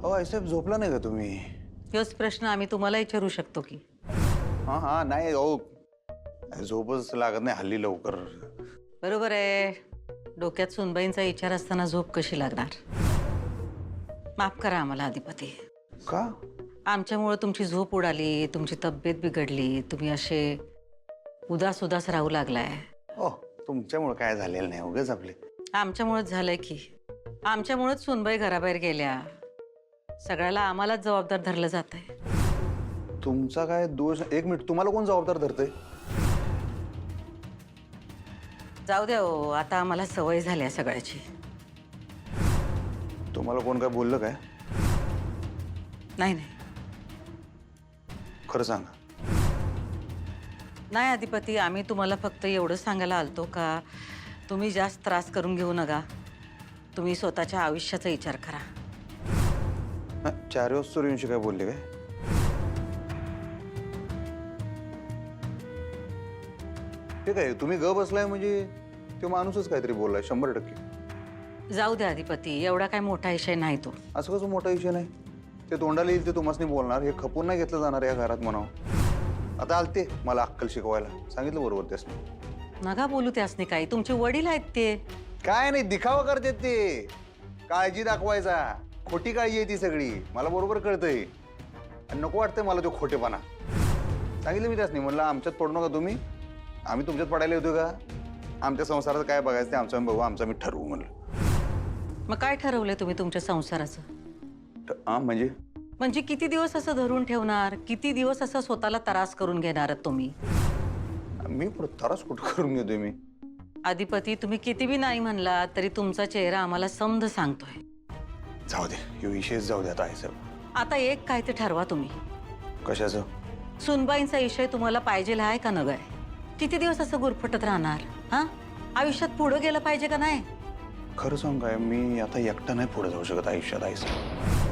हो आईसाहेब झोपला नाही का तुम्ही? तोच प्रश्न आम्ही तुम्हाला विचारू शकतो की. हा हा नाही हो, झोपच लागत नाही हल्ली लवकर. बरोबर आहे. डोक्यात सुनबाईंचा विचार असताना झोप कशी लागणार? माफ करा आम्हाला अधिपती. का? आमच्यामुळे तुमची झोप उडाली, तुमची तब्येत बिघडली, तुम्ही असे उदास उदास राहू लागलाय. हो तुमच्यामुळे काय झालेलं नाही उगाच आपले. आमच्यामुळेच झालंय की. आमच्यामुळेच सुनबाई घराबाहेर गेल्या. सगळ्याला आम्हालाच जबाबदार धरलं जात आहे. तुमचा काय दोष? एक मिनिट, तुम्हाला कोण जबाबदार धरतंय? जाऊ द्या हो, आता आम्हाला सवय झाली आहे सगळ्याची. तुम्हाला कोण काय बोललं काय? नाही नाही खरं सांगा. नाही अधिपती, आम्ही तुम्हाला फक्त एवढं सांगायला आलतो का तुम्ही जास्त त्रास करून घेऊ नका. तुम्ही स्वतःच्या आयुष्याचा विचार करा. 4 वाजता सूर्यवंशी काय बोलले काय? ठीक आहे, तुम्ही ग बसलाय म्हणजे तो माणूसच काहीतरी बोललाय 100%. जाऊ द्या अधिपती, एवढा काय मोठा विषय नाही तो. असं कसं मोठा विषय नाही? ते तोंडाला येईल ते तुम्हाला बोलणार, हे खपून नाही घेतलं जाणार या घरात म्हणावं. आता आलते मला अक्कल शिकवायला, सांगितलं बरोबर त्यासनी. नका बोलू त्यासनी काही, तुमचे वडील आहेत ते. काय नाही दिखावा करतात ते, काळजी दाखवायचा. खोटी काळजी आहे ती सगळी, मला बरोबर कळतंय. आणि नको वाटतंय मला तो खोटेपणा. सांगितलं मी त्यासनी, म्हणलं आमच्यात पडू नका तुम्ही, आम्ही तुमच्यात पडायला येतो का? आमच्या संसारात काय बघायचं ते आमचं आम्ही बघू, आमचं आम्ही ठरवू म्हणलं. मग काय ठरवलंय तुम्ही तुमच्या संसाराचं? म्हणजे किती दिवस असं धरून ठेवणार? किती दिवस असं स्वतःला त्रास करून घेणार तुम्ही? मी पुढे त्रास कुठं करून घेतोय मी? अधिपती, तुम्ही किती बी नाही म्हणला तरी तुमचा चेहरा आम्हाला समज सांगतोय. जाऊ दे, हे विषयच जाऊ दे आता आहे सर. आता एक काय ते ठरवा तुम्ही. कशाचं? सुनबाईंचा विषय तुम्हाला पाहिजे आहे का नगय? किती दिवस असं गुरफटत राहणार? हा, आयुष्यात पुढे गेलं पाहिजे का नाही? खरं सांग काय, मी आता एकटा नाही पुढे जाऊ शकत आयुष्यात आहे सर.